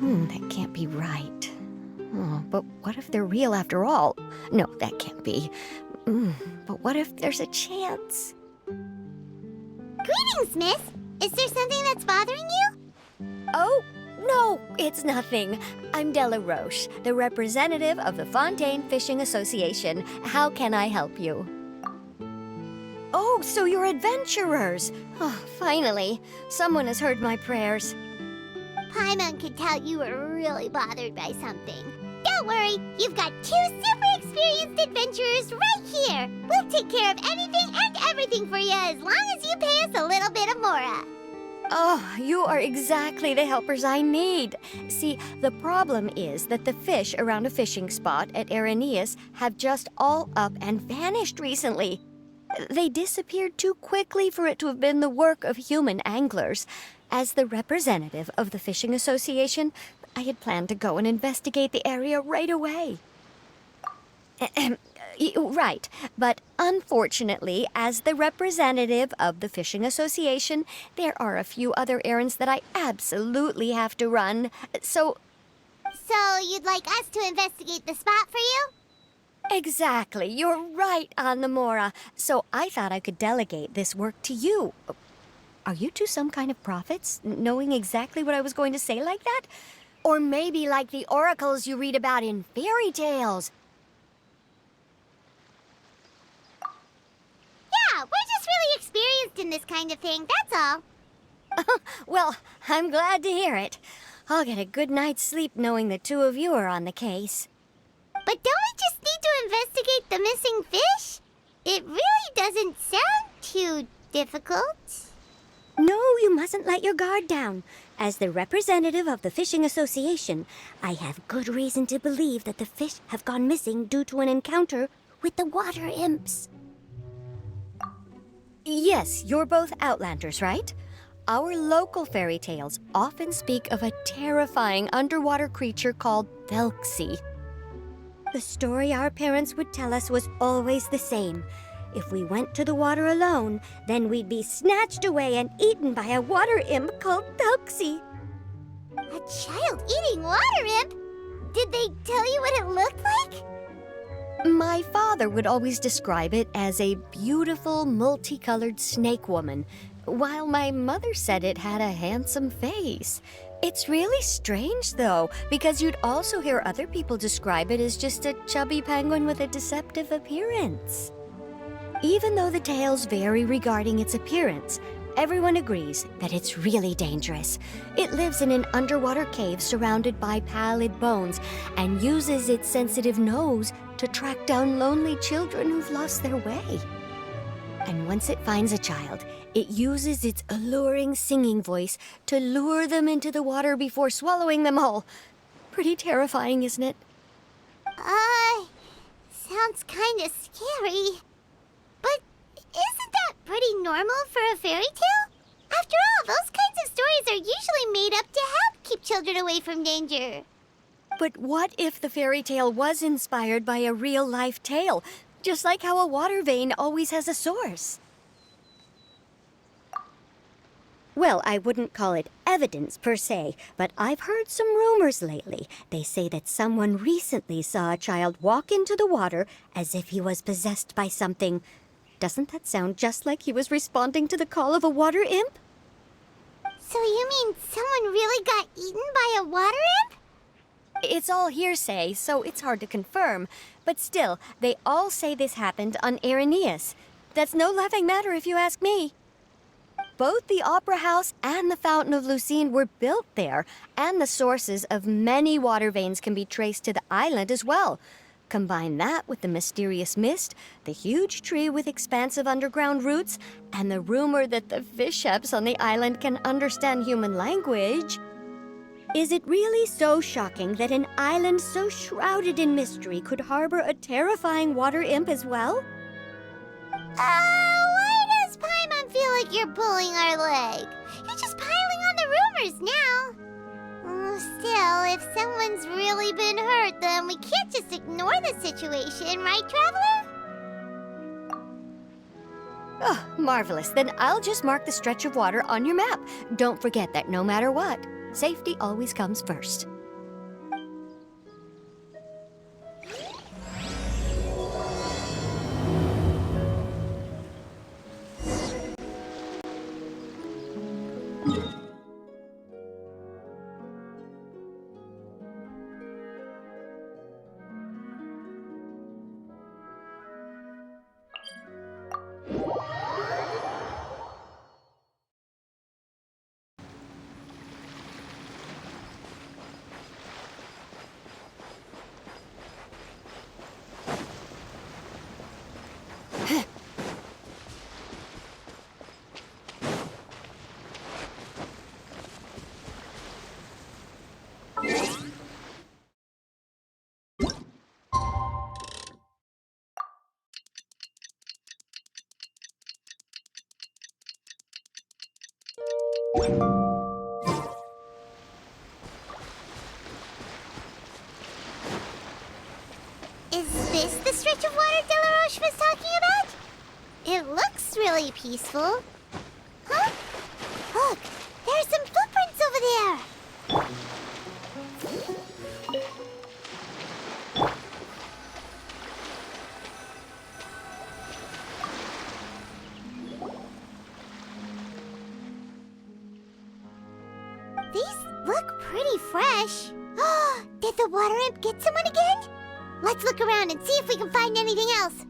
That can't be right. Oh, but what if they're real after all? No, that can't be. But what if there's a chance? Greetings, miss. Is there something that's bothering you? Oh, no, it's nothing. I'm Della Roche, the representative of the Fontaine Fishing Association. How can I help you? Oh, so you're adventurers. Oh, finally, someone has heard my prayers. Paimon could tell you were really bothered by something. Don't worry, you've got 2 super experienced adventurers right here. We'll take care of anything and everything for you as long as you pay us a little bit of mora. Oh, you are exactly the helpers I need. See, the problem is that the fish around a fishing spot at Irenaeus have just all up and vanished recently. They disappeared too quickly for it to have been the work of human anglers. As the representative of the Fishing Association, I had planned to go and investigate the area right away. Right, but unfortunately, as the representative of the Fishing Association, there are a few other errands that I absolutely have to run, so... So you'd like us to investigate the spot for you? Exactly, you're right on the mora. So I thought I could delegate this work to you. Are you two some kind of prophets, knowing exactly what I was going to say like that? Or maybe like the oracles you read about in fairy tales? Yeah, we're just really experienced in this kind of thing, that's all. Well, I'm glad to hear it. I'll get a good night's sleep knowing the two of you are on the case. But don't we just need to investigate the missing fish? It really doesn't sound too difficult. No, you mustn't let your guard down. As the representative of the Fishing Association, I have good reason to believe that the fish have gone missing due to an encounter with the water imps. Yes, you're both Outlanders, right? Our local fairy tales often speak of a terrifying underwater creature called Thelxie. The story our parents would tell us was always the same. If we went to the water alone, then we'd be snatched away and eaten by a water imp called Thelxie. A child-eating water imp? Did they tell you what it looked like? My father would always describe it as a beautiful, multicolored snake woman, while my mother said it had a handsome face. It's really strange, though, because you'd also hear other people describe it as just a chubby penguin with a deceptive appearance. Even though the tales vary regarding its appearance, everyone agrees that it's really dangerous. It lives in an underwater cave surrounded by pallid bones and uses its sensitive nose to track down lonely children who've lost their way. And once it finds a child, it uses its alluring singing voice to lure them into the water before swallowing them all. Pretty terrifying, isn't it? Sounds kinda scary. But isn't that pretty normal for a fairy tale? After all, those kinds of stories are usually made up to help keep children away from danger. But what if the fairy tale was inspired by a real-life tale, just like how a water vein always has a source? Well, I wouldn't call it evidence per se, but I've heard some rumors lately. They say that someone recently saw a child walk into the water as if he was possessed by something. Doesn't that sound just like he was responding to the call of a water imp? So you mean someone really got eaten by a water imp? It's all hearsay, so it's hard to confirm. But still, they all say this happened on Irenaeus. That's no laughing matter if you ask me. Both the Opera House and the Fountain of Lucine were built there, and the sources of many water veins can be traced to the island as well. Combine that with the mysterious mist, the huge tree with expansive underground roots, and the rumor that the fish-heps on the island can understand human language. Is it really so shocking that an island so shrouded in mystery could harbor a terrifying water imp as well? Why does Paimon feel like you're pulling our leg? You're just piling on the rumors now. Still, if someone's really been hurt, then we can't just ignore the situation, right, Traveler? Oh, marvelous. Then I'll just mark the stretch of water on your map. Don't forget that no matter what, safety always comes first. Is this the stretch of water Delaroche was talking about? It looks really peaceful. Huh? Look, there are some footprints over there. These look pretty fresh. Did the water imp get someone again? Let's look around and see if we can find anything else.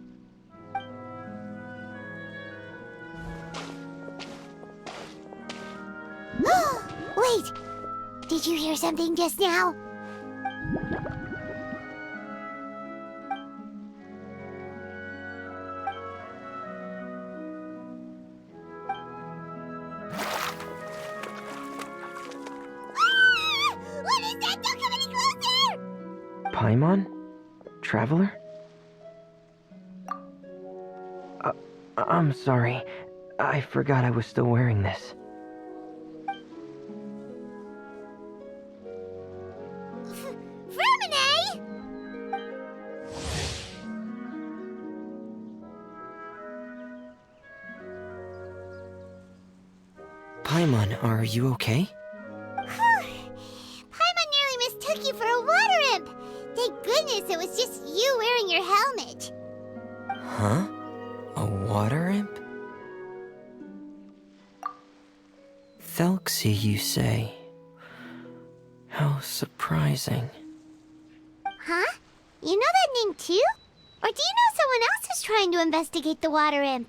Wait! Did you hear something just now? What is that? Don't come any closer! Paimon? Traveler? I'm sorry. I forgot I was still wearing this. Fremine! Paimon, are you okay? Paimon nearly mistook you for a water imp. Thank goodness it was just you wearing your helmet. Huh? A water imp? Thelxie, you say? How surprising. Huh? You know that name too? Or do you know someone else is trying to investigate the water imp?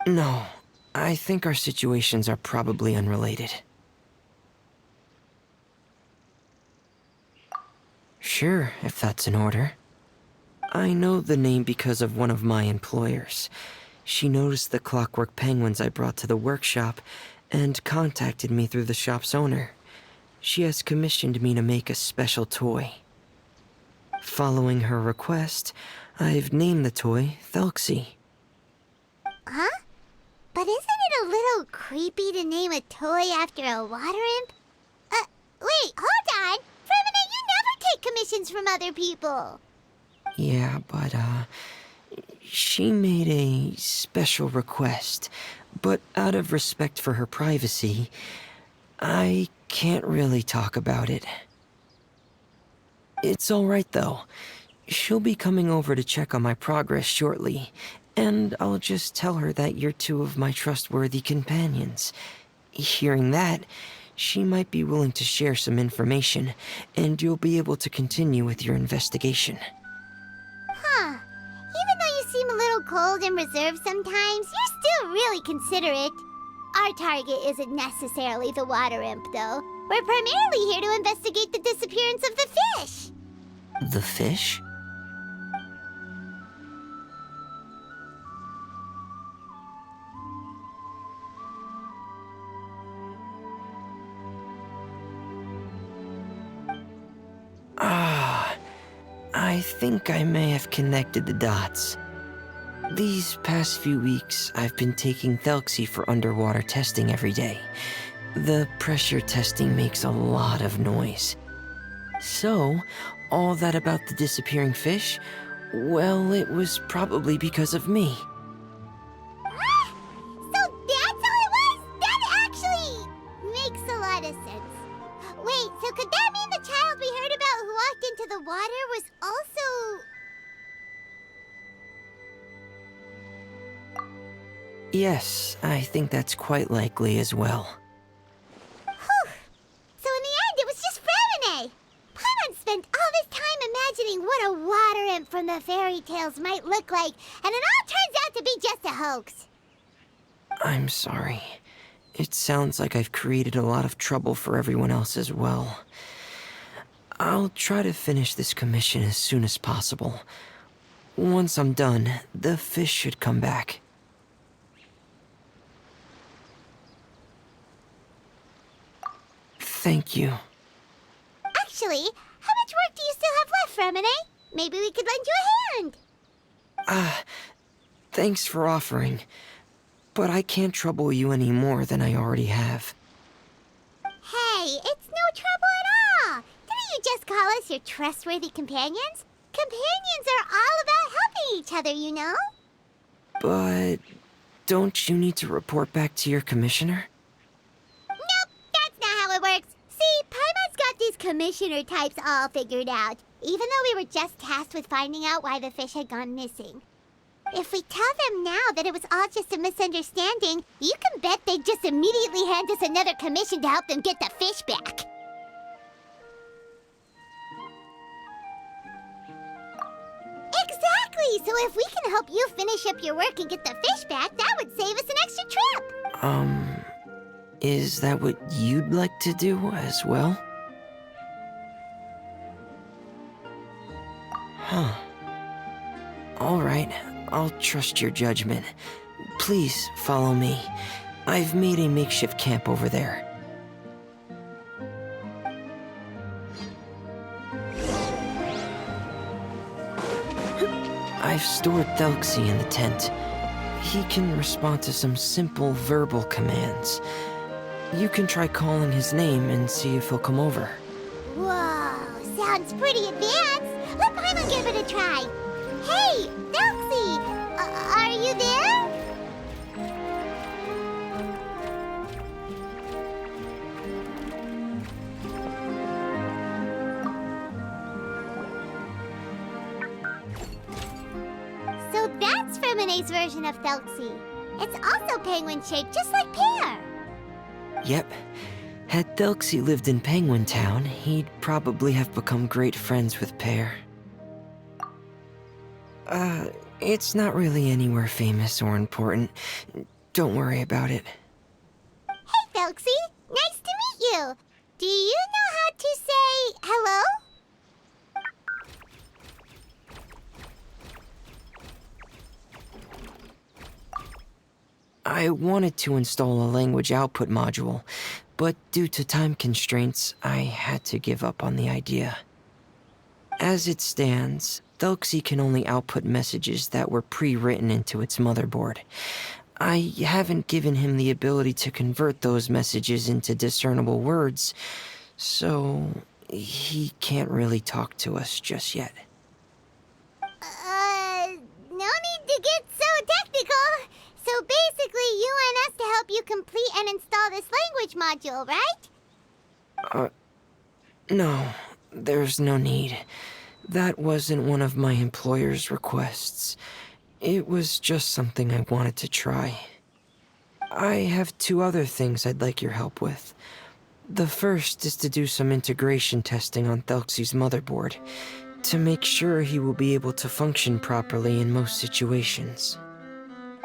No, I think our situations are probably unrelated. Sure, if that's in order. I know the name because of one of my employers. She noticed the clockwork penguins I brought to the workshop and contacted me through the shop's owner. She has commissioned me to make a special toy. Following her request, I've named the toy Thelxie. Huh? But isn't it a little creepy to name a toy after a water imp? Wait, hold on! Fremine, you never take commissions from other people! Yeah, but, she made a special request, but out of respect for her privacy, I can't really talk about it. It's alright though. She'll be coming over to check on my progress shortly, and I'll just tell her that you're two of my trustworthy companions. Hearing that, she might be willing to share some information, and you'll be able to continue with your investigation. Huh. Even though you seem a little cold and reserved sometimes, you're still really considerate. Our target isn't necessarily the water imp, though. We're primarily here to investigate the disappearance of the fish. The fish? I think I may have connected the dots. These past few weeks, I've been taking Thelxie for underwater testing every day. The pressure testing makes a lot of noise. So, all that about the disappearing fish? Well, it was probably because of me. So that's how it was? That actually makes a lot of sense. Wait, so could that mean the child we heard about who walked into the water was also... Yes, I think that's quite likely as well. what a water imp from the fairy tales might look like, and it all turns out to be just a hoax. I'm sorry. It sounds like I've created a lot of trouble for everyone else as well. I'll try to finish this commission as soon as possible. Once I'm done, the fish should come back. Thank you. Actually, how much work do you still have left, Remine? Maybe we could lend you a hand. Thanks for offering. But I can't trouble you any more than I already have. Hey, it's no trouble at all. Didn't you just call us your trustworthy companions? Companions are all about helping each other, you know? But don't you need to report back to your commissioner? Nope, that's not how it works. See, Paimon's got these commissioner types all figured out, even though we were just tasked with finding out why the fish had gone missing. If we tell them now that it was all just a misunderstanding, you can bet they'd just immediately hand us another commission to help them get the fish back. Exactly! So if we can help you finish up your work and get the fish back, that would save us an extra trip! Is that what you'd like to do as well? Huh. All right, I'll trust your judgment. Please follow me. I've made a makeshift camp over there. I've stored Thelxie in the tent. He can respond to some simple verbal commands. You can try calling his name and see if he'll come over. Whoa, sounds pretty advanced. Let Paimon give it a try. Hey, Thelxie! Are you there? So that's Remine's version of Thelxie. It's also penguin-shaped, just like Pear. Yep. Had Thelxie lived in Penguin Town, he'd probably have become great friends with Pear. It's not really anywhere famous or important. Don't worry about it. Hey, Thelxie! Nice to meet you! Do you know how to say hello? I wanted to install a language output module, but due to time constraints, I had to give up on the idea. As it stands, Thelxie can only output messages that were pre-written into its motherboard. I haven't given him the ability to convert those messages into discernible words, so he can't really talk to us just yet. No need to get so technical. So basically, you want us to help you complete and install this language module, right? No, there's no need. That wasn't one of my employer's requests. It was just something I wanted to try. I have 2 other things I'd like your help with. The first is to do some integration testing on Thelxie's motherboard, to make sure he will be able to function properly in most situations.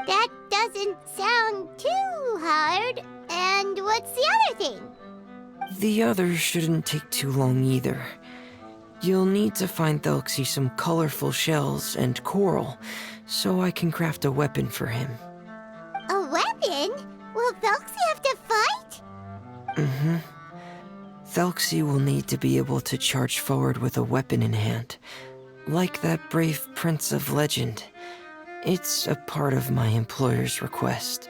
That doesn't sound too hard. And what's the other thing? The other shouldn't take too long either. You'll need to find Thelxie some colorful shells and coral, so I can craft a weapon for him. A weapon? Will Thelxie have to fight? Mm-hmm. Thelxie will need to be able to charge forward with a weapon in hand, like that brave prince of legend. It's a part of my employer's request.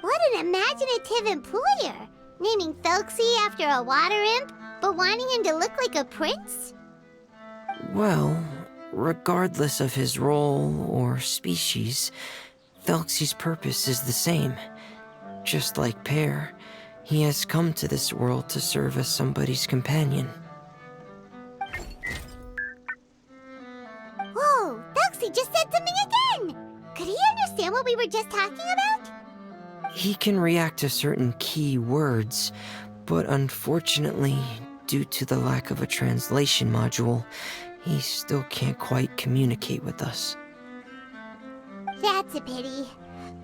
What an imaginative employer! Naming Thelxie after a water imp, but wanting him to look like a prince? Well, regardless of his role or species, Thelxie's purpose is the same. Just like Pear, he has come to this world to serve as somebody's companion. Whoa, Thelxie just said something again! Could he understand what we were just talking about? He can react to certain key words, but unfortunately, due to the lack of a translation module, he still can't quite communicate with us. That's a pity.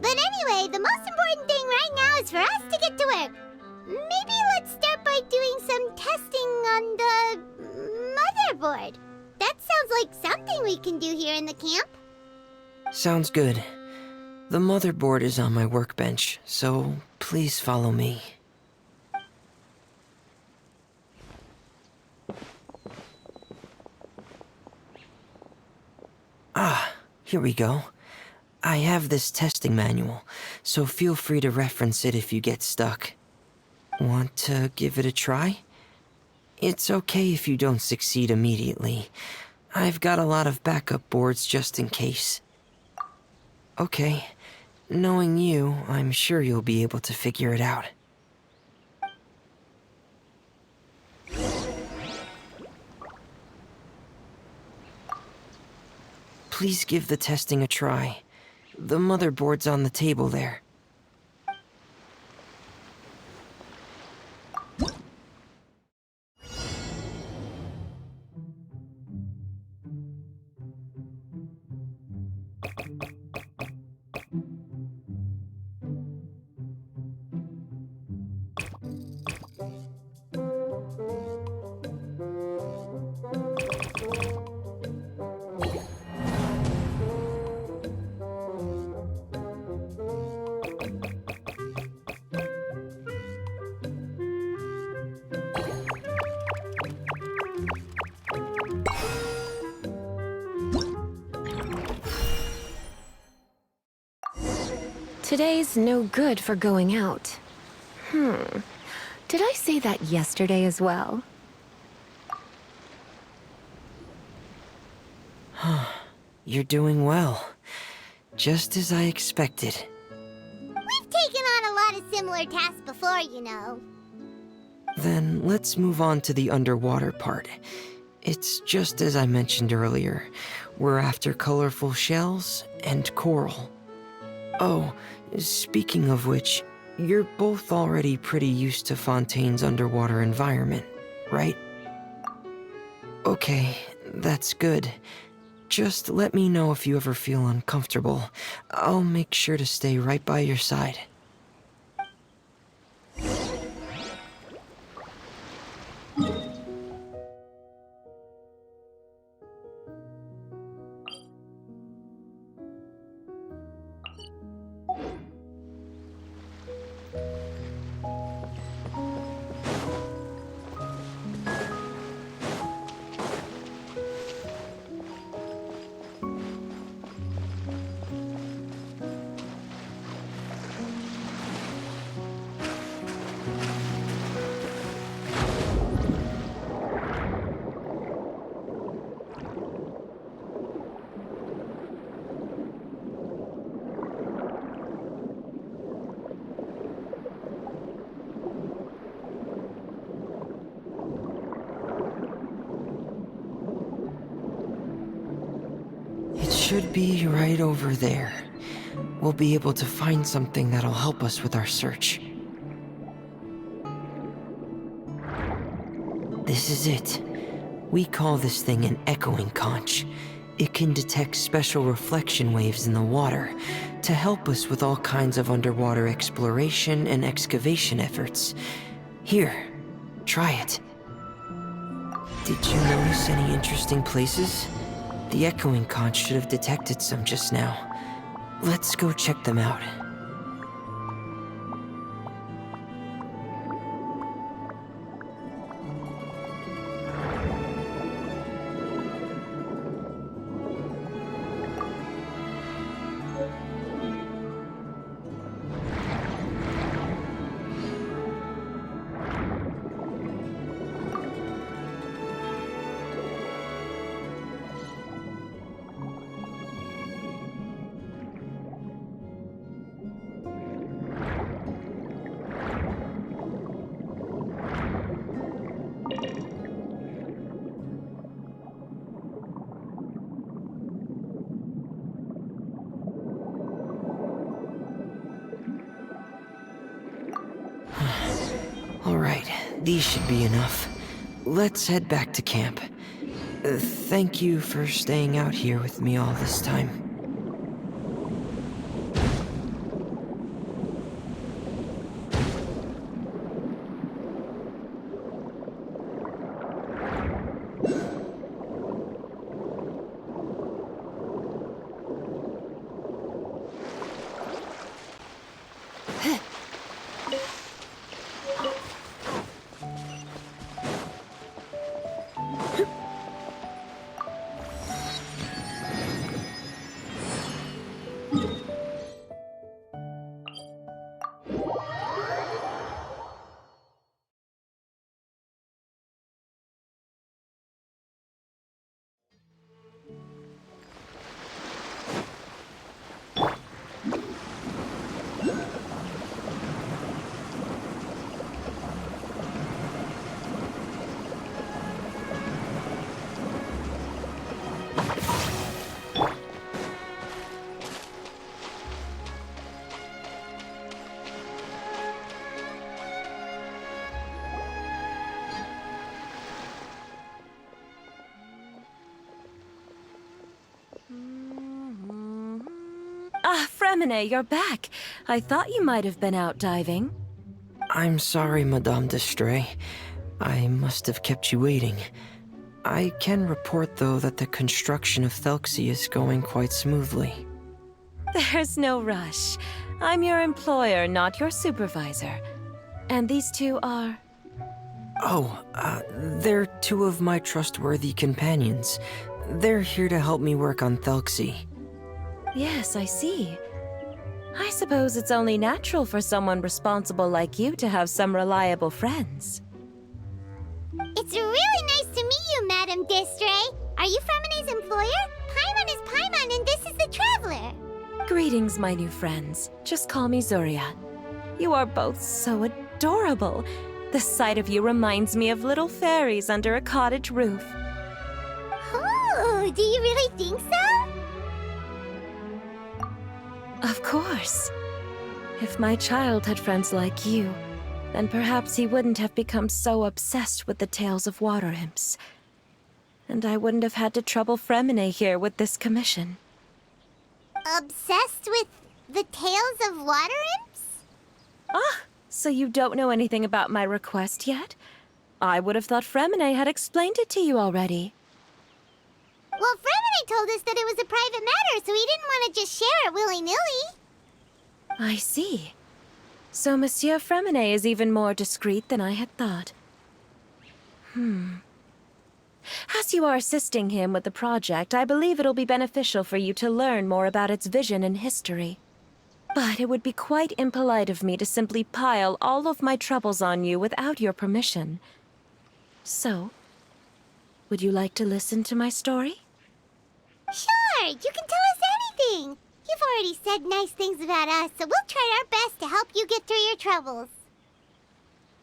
But anyway, the most important thing right now is for us to get to work. Maybe let's start by doing some testing on the motherboard. That sounds like something we can do here in the camp. Sounds good. The motherboard is on my workbench, so please follow me. Ah, here we go. I have this testing manual, so feel free to reference it if you get stuck. Want to give it a try? It's okay if you don't succeed immediately. I've got a lot of backup boards just in case. Okay, knowing you, I'm sure you'll be able to figure it out. Please give the testing a try. The motherboard's on the table there. Today's no good for going out. Did I say that yesterday as well? You're doing well. Just as I expected. We've taken on a lot of similar tasks before, you know. Then let's move on to the underwater part. It's just as I mentioned earlier. We're after colorful shells and coral. Oh, speaking of which, you're both already pretty used to Fontaine's underwater environment, right? Okay, that's good. Just let me know if you ever feel uncomfortable. I'll make sure to stay right by your side. Should be right over there. We'll be able to find something that'll help us with our search. This is it. We call this thing an echoing conch. It can detect special reflection waves in the water to help us with all kinds of underwater exploration and excavation efforts. Here, try it. Did you notice any interesting places? The echoing conch should have detected some just now. Let's go check them out. Alright, these should be enough. Let's head back to camp. Thank you for staying out here with me all this time. Ah, Fremine, you're back. I thought you might have been out diving. I'm sorry, Madame d'Estray. I must have kept you waiting. I can report, though, that the construction of Thelxie is going quite smoothly. There's no rush. I'm your employer, not your supervisor. And these two are... They're two of my trustworthy companions. They're here to help me work on Thelxie. Yes, I see. I suppose it's only natural for someone responsible like you to have some reliable friends. It's really nice to meet you, Madame d'Estray. Are you Fremine's employer? Paimon is Paimon, and this is the Traveler. Greetings, my new friends. Just call me Zuria. You are both so adorable. The sight of you reminds me of little fairies under a cottage roof. Oh, do you really think so? Of course. If my child had friends like you, then perhaps he wouldn't have become so obsessed with the tales of water imps. And I wouldn't have had to trouble Fremine here with this commission. Obsessed with the tales of water imps? Ah, so you don't know anything about my request yet? I would have thought Fremine had explained it to you already. Well, Fremine told us that it was a private matter, so he didn't want to just share it willy-nilly. I see. So Monsieur Fremine is even more discreet than I had thought. As you are assisting him with the project, I believe it'll be beneficial for you to learn more about its vision and history. But it would be quite impolite of me to simply pile all of my troubles on you without your permission. So, would you like to listen to my story? Sure, you can tell us anything. You've already said nice things about us, so we'll try our best to help you get through your troubles.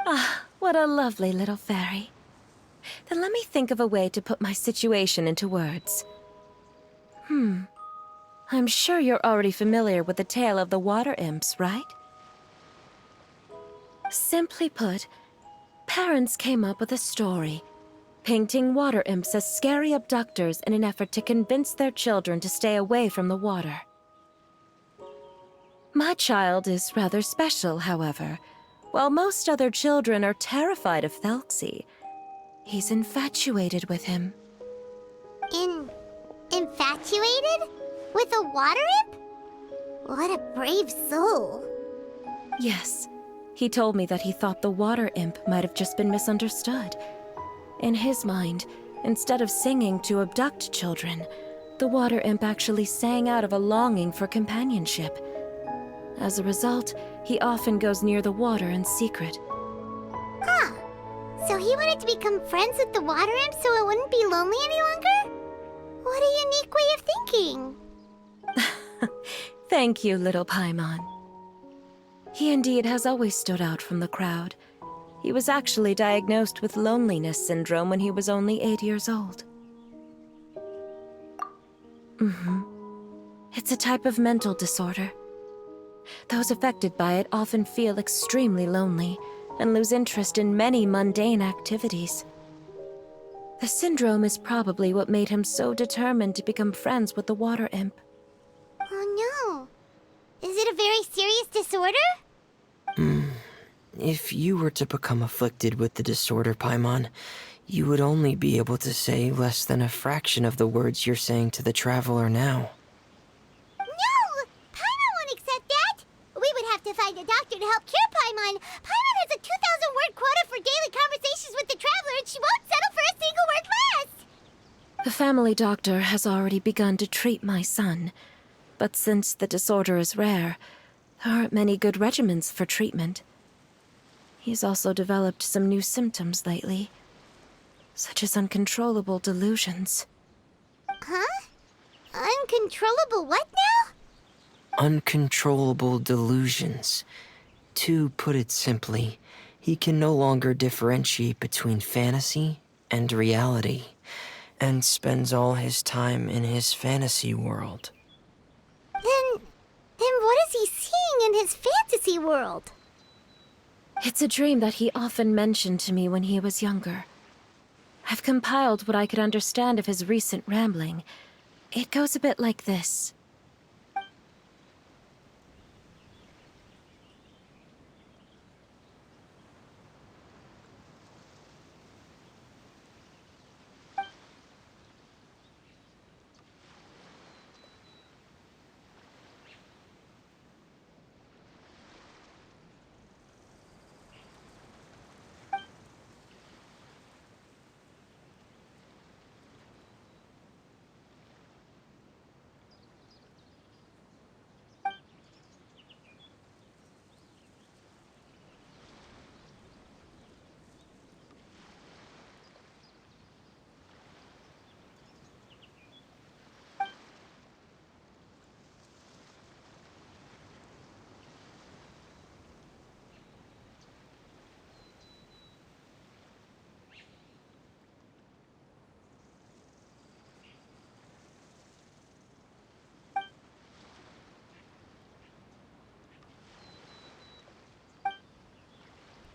Ah, what a lovely little fairy. Then let me think of a way to put my situation into words. I'm sure you're already familiar with the tale of the water imps, right? Simply put, parents came up with a story, painting water imps as scary abductors in an effort to convince their children to stay away from the water. My child is rather special, however. While most other children are terrified of Thelxie, he's infatuated with him. Infatuated? With a water imp? What a brave soul. Yes, he told me that he thought the water imp might have just been misunderstood. In his mind, instead of singing to abduct children, the water imp actually sang out of a longing for companionship. As a result, he often goes near the water in secret. Huh. So he wanted to become friends with the water imp so it wouldn't be lonely any longer? What a unique way of thinking. Thank you, little Paimon. He indeed has always stood out from the crowd. He was actually diagnosed with loneliness syndrome when he was only 8 years old. It's a type of mental disorder. Those affected by it often feel extremely lonely and lose interest in many mundane activities. The syndrome is probably what made him so determined to become friends with the water imp. Oh no. Is it a very serious disorder? If you were to become afflicted with the disorder, Paimon, you would only be able to say less than a fraction of the words you're saying to the traveler now. No! Paimon won't accept that! We would have to find a doctor to help cure Paimon. Paimon has a 2,000-word quota for daily conversations with the traveler, and she won't settle for a single word less! The family doctor has already begun to treat my son, but since the disorder is rare, there aren't many good regimens for treatment. He's also developed some new symptoms lately, such as uncontrollable delusions. Huh? Uncontrollable what now? Uncontrollable delusions. To put it simply, he can no longer differentiate between fantasy and reality, and spends all his time in his fantasy world. Then what is he seeing in his fantasy world? It's a dream that he often mentioned to me when he was younger. I've compiled what I could understand of his recent rambling. It goes a bit like this.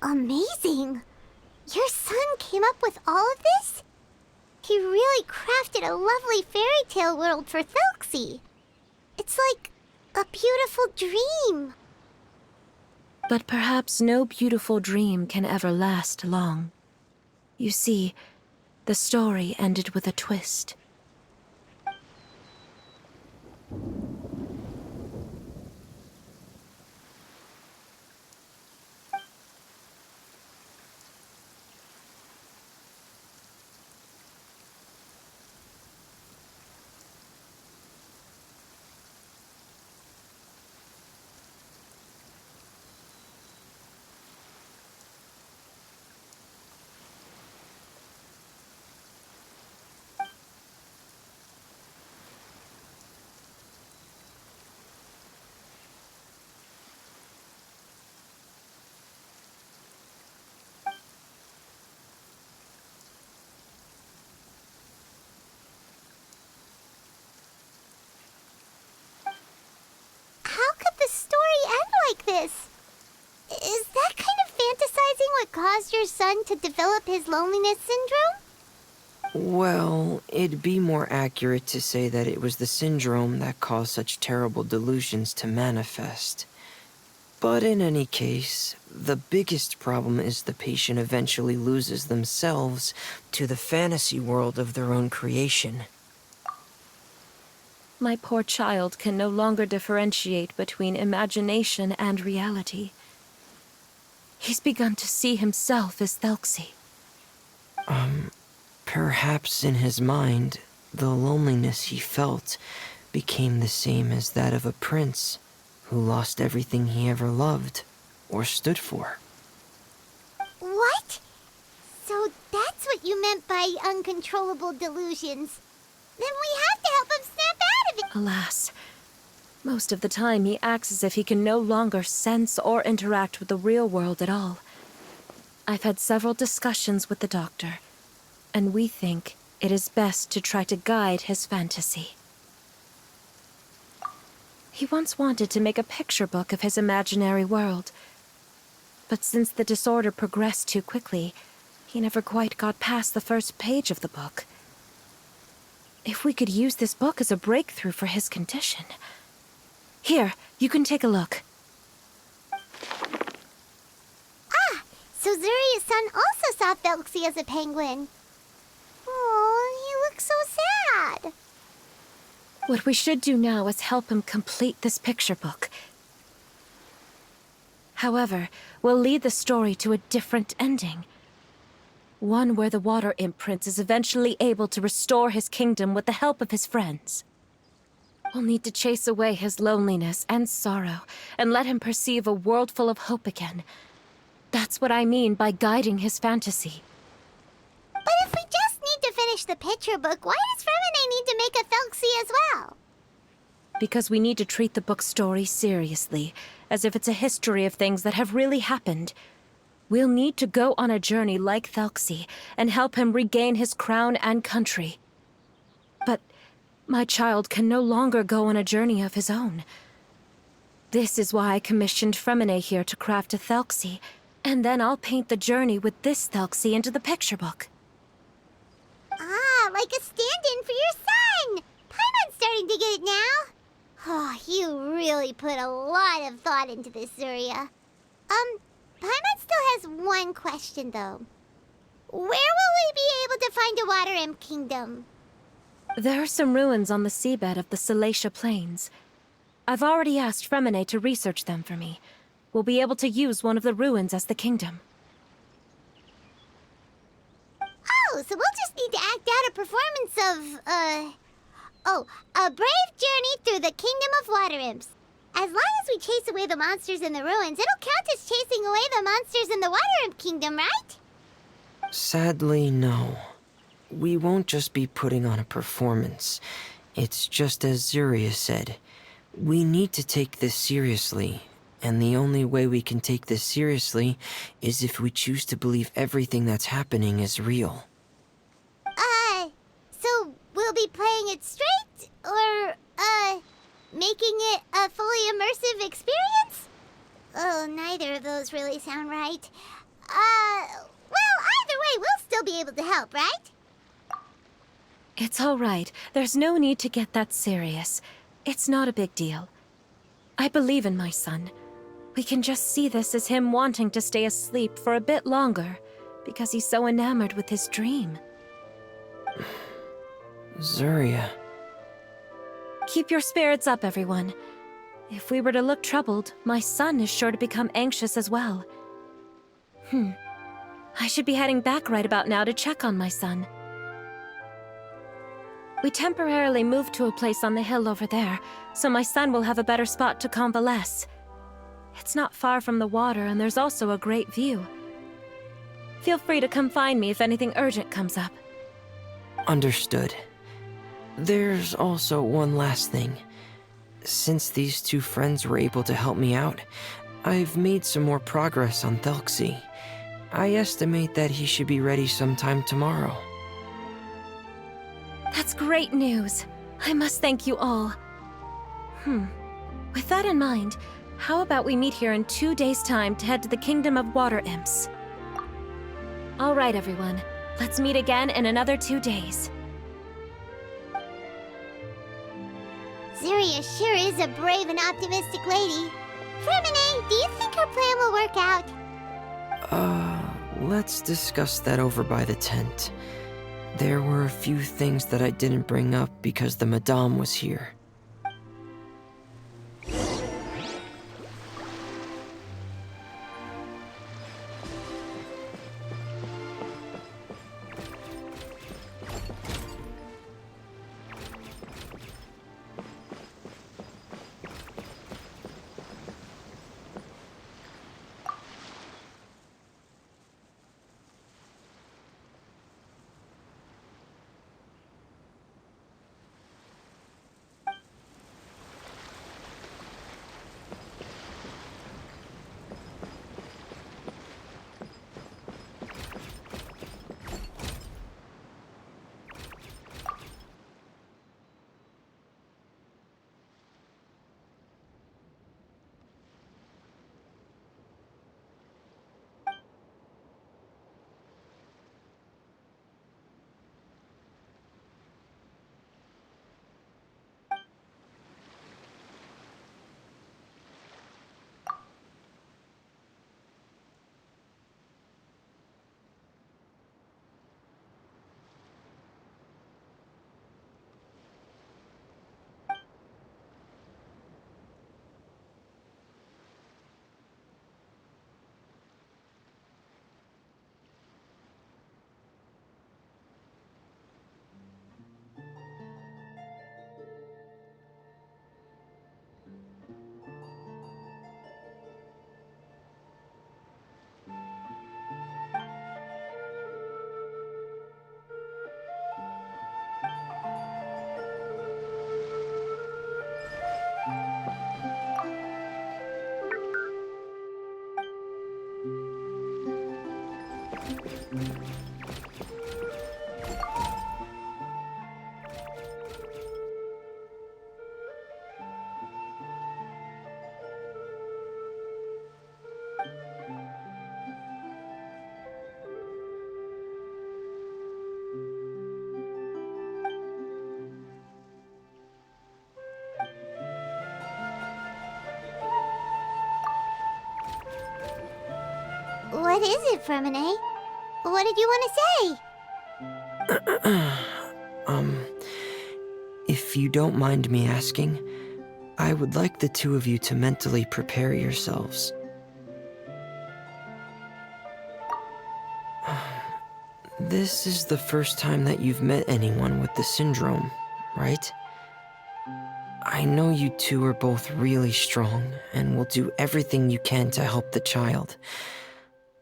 Amazing! Your son came up with all of this? He really crafted a lovely fairy tale world for Thelxie. It's like a beautiful dream. But perhaps no beautiful dream can ever last long. You see, the story ended with a twist. How could the story end like this? Is that kind of fantasizing what caused your son to develop his loneliness syndrome? Well, it'd be more accurate to say that it was the syndrome that caused such terrible delusions to manifest. But in any case, the biggest problem is the patient eventually loses themselves to the fantasy world of their own creation. My poor child can no longer differentiate between imagination and reality. He's begun to see himself as Thelxie. Perhaps in his mind, the loneliness he felt became the same as that of a prince who lost everything he ever loved or stood for. What? So that's what you meant by uncontrollable delusions. Then we have to help him snap out of it. Alas, most of the time he acts as if he can no longer sense or interact with the real world at all. I've had several discussions with the doctor, and we think it is best to try to guide his fantasy. He once wanted to make a picture book of his imaginary world, but since the disorder progressed too quickly, He never quite got past the first page of the book. If we could use this book as a breakthrough for his condition. Here, you can take a look. So Zuria's son also saw Thelxie as a penguin. Oh, he looks so sad. What we should do now is help him complete this picture book. However, we'll lead the story to a different ending. One where the Water Imp Prince is eventually able to restore his kingdom with the help of his friends. We'll need to chase away his loneliness and sorrow, and let him perceive a world full of hope again. That's what I mean by guiding his fantasy. But if we just need to finish the picture book, why does Fremine need to make a Thelxie as well? Because we need to treat the book's story seriously, as if it's a history of things that have really happened. We'll need to go on a journey like Thelxie, and help him regain his crown and country. But my child can no longer go on a journey of his own. This is why I commissioned Fremine here to craft a Thelxie, and then I'll paint the journey with this Thelxie into the picture book. Ah, like a stand-in for your son! Paimon's starting to get it now. Oh, you really put a lot of thought into this, Zuria. Paimon still has one question, though. Where will we be able to find a Water Imp Kingdom? There are some ruins on the seabed of the Thelxie Plains. I've already asked Fremine to research them for me. We'll be able to use one of the ruins as the kingdom. Oh, so we'll just need to act out a performance of, a brave journey through the Kingdom of Water Imps. As long as we chase away the monsters in the ruins, it'll count as chasing away the monsters in the Water Imp Kingdom, right? Sadly, no. We won't just be putting on a performance. It's just as Zuria said. We need to take this seriously. And the only way we can take this seriously is if we choose to believe everything that's happening is real. So we'll be playing it straight? Or, making it a fully immersive experience? Oh, neither of those really sound right. Well, either way, we'll still be able to help, right? It's all right. There's no need to get that serious. It's not a big deal. I believe in my son. We can just see this as him wanting to stay asleep for a bit longer, because he's so enamored with his dream. Zuria. Keep your spirits up, everyone. If we were to look troubled, my son is sure to become anxious as well. I should be heading back right about now to check on my son. We temporarily moved to a place on the hill over there, so my son will have a better spot to convalesce. It's not far from the water, and there's also a great view. Feel free to come find me if anything urgent comes up. Understood. There's also one last thing. Since these two friends were able to help me out, I've made some more progress on Thelxie. I estimate that he should be ready sometime tomorrow. That's great news. I must thank you all. With that in mind, how about we meet here in 2 days' time to head to the Kingdom of Water Imps? All right, everyone. Let's meet again in another 2 days. Zuria sure is a brave and optimistic lady. Fremine, do you think her plan will work out? Let's discuss that over by the tent. There were a few things that I didn't bring up because the Madame was here. What is it, Fremine? What did you want to say? If you don't mind me asking, I would like the two of you to mentally prepare yourselves. This is the first time that you've met anyone with the syndrome, right? I know you two are both really strong and will do everything you can to help the child.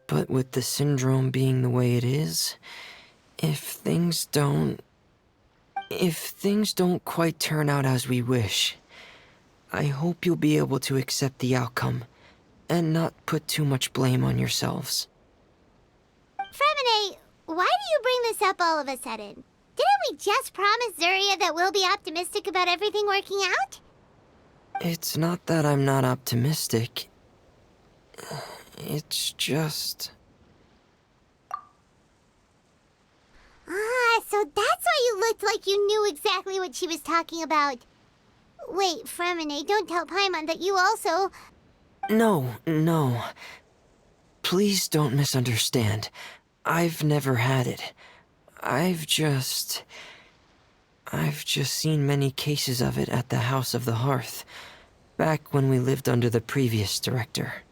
But with the syndrome being the way it is, if things don't quite turn out as we wish, I hope you'll be able to accept the outcome and not put too much blame on yourselves. Fremine, why do you bring this up all of a sudden? Didn't we just promise Zuria that we'll be optimistic about everything working out? It's not that I'm not optimistic. It's just... Ah, so that's why you looked like you knew exactly what she was talking about. Wait, Fremine, don't tell Paimon that you also... No. Please don't misunderstand. I've never had it. I've just seen many cases of it at the House of the Hearth, back when we lived under the previous director.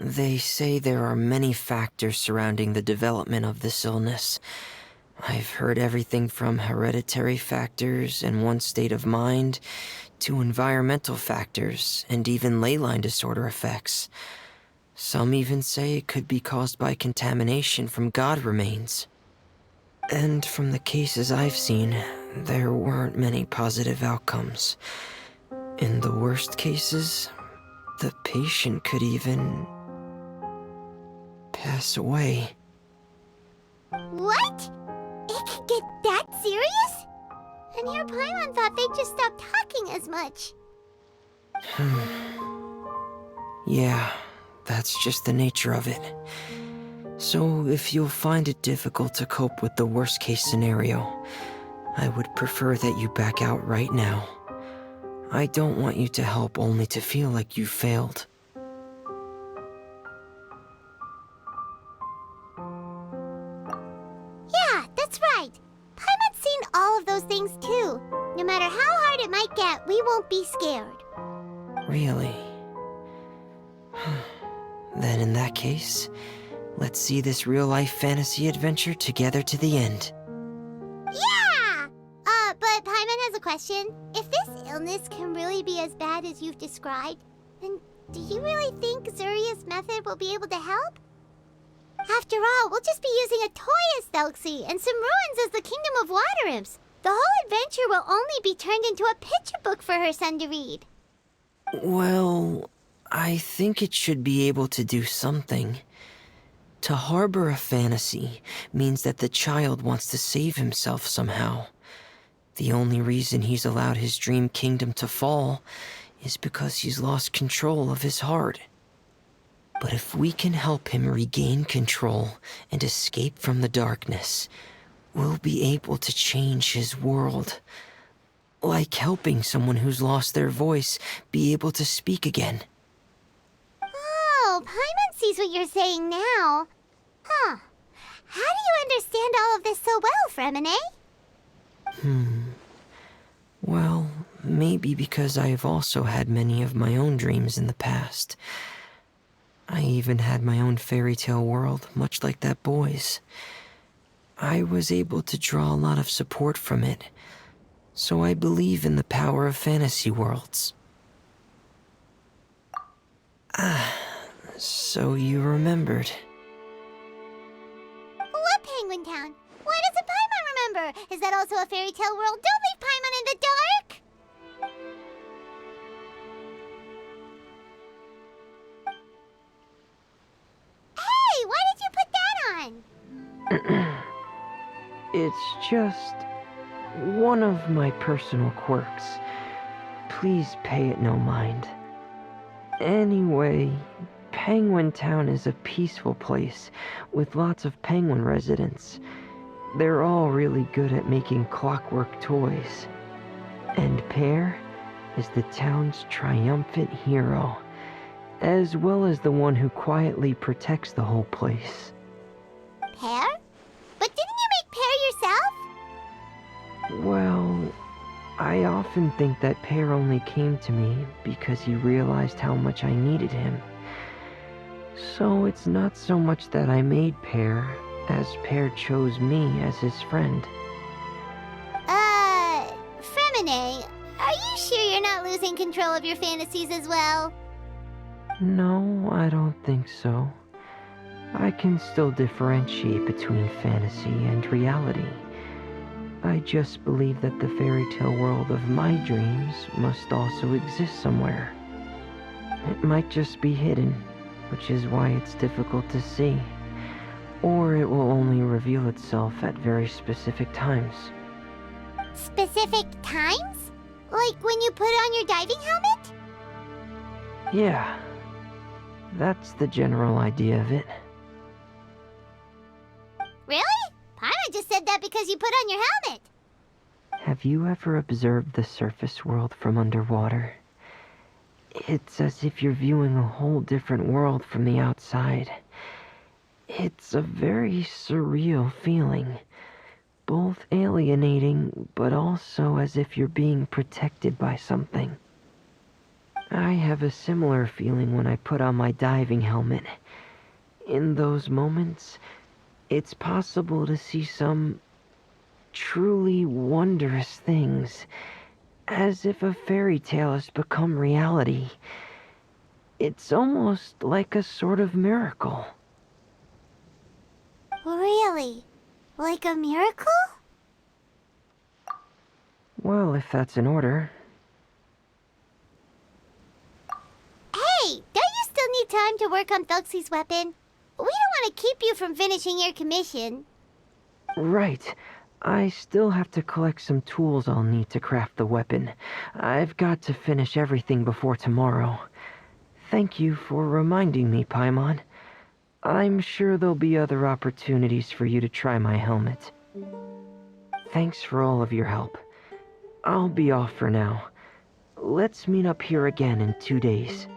They say there are many factors surrounding the development of this illness. I've heard everything from hereditary factors and one's state of mind, to environmental factors, and even ley line disorder effects. Some even say it could be caused by contamination from god remains. And from the cases I've seen, there weren't many positive outcomes. In the worst cases, the patient could even pass away. What? It could get that serious? And your Paimon thought they'd just stop talking as much. Yeah, that's just the nature of it. So if you'll find it difficult to cope with the worst case scenario, I would prefer that you back out right now. I don't want you to help only to feel like you failed. Yeah, that's right. Paimon's seen all of those things too. No matter how hard it might get, we won't be scared. Really? Then in that case, let's see this real-life fantasy adventure together to the end. Yeah! But Paimon has a question. If this illness can really be as bad as you've described, then do you really think Zuria's method will be able to help? After all, we'll just be using a toy as Thelxie and some ruins as the Kingdom of Water Imps. The whole adventure will only be turned into a picture book for her son to read. Well, I think it should be able to do something. To harbor a fantasy means that the child wants to save himself somehow. The only reason he's allowed his dream kingdom to fall is because he's lost control of his heart. But if we can help him regain control and escape from the darkness, we'll be able to change his world. Like helping someone who's lost their voice be able to speak again. Oh, Paimon sees what you're saying now. Huh. How do you understand all of this so well, Fremine? Well, maybe because I've also had many of my own dreams in the past. I even had my own fairy tale world, much like that boy's. I was able to draw a lot of support from it, so I believe in the power of fantasy worlds. So you remembered. What Penguin Town? Why doesn't Paimon remember? Is that also a fairy tale world? Don't leave Paimon in the dark! Hey, why did you put that It's just one of my personal quirks. Please pay it no mind. Anyway, Penguin Town is a peaceful place with lots of penguin residents. They're all really good at making clockwork toys. And Pear is the town's triumphant hero, as well as the one who quietly protects the whole place. Pear? But didn't you make Pear yourself? Well, I often think that Pear only came to me because he realized how much I needed him. So it's not so much that I made Pear, as Pear chose me as his friend. Fremine, are you sure you're not losing control of your fantasies as well? No, I don't think so. I can still differentiate between fantasy and reality. I just believe that the fairy tale world of my dreams must also exist somewhere. It might just be hidden, which is why it's difficult to see. Or it will only reveal itself at very specific times. Specific times? Like when you put on your diving helmet? Yeah, that's the general idea of it. Really? Paimon just said that because you put on your helmet. Have you ever observed the surface world from underwater? It's as if you're viewing a whole different world from the outside. It's a very surreal feeling. Both alienating, but also as if you're being protected by something. I have a similar feeling when I put on my diving helmet. In those moments, it's possible to see some truly wondrous things, as if a fairy tale has become reality. It's almost like a sort of miracle. Really? Like a miracle? Well, if that's in order. Hey, don't you still need time to work on Thelxie's weapon? We don't want to keep you from finishing your commission. Right. I still have to collect some tools I'll need to craft the weapon. I've got to finish everything before tomorrow. Thank you for reminding me, Paimon. I'm sure there'll be other opportunities for you to try my helmet. Thanks for all of your help. I'll be off for now. Let's meet up here again in 2 days.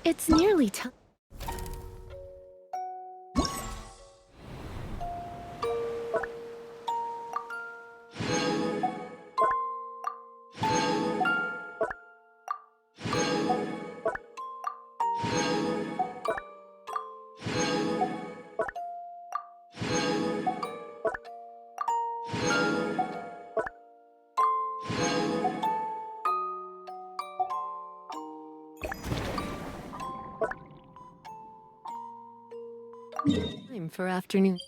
It's nearly time. Time for afternoon.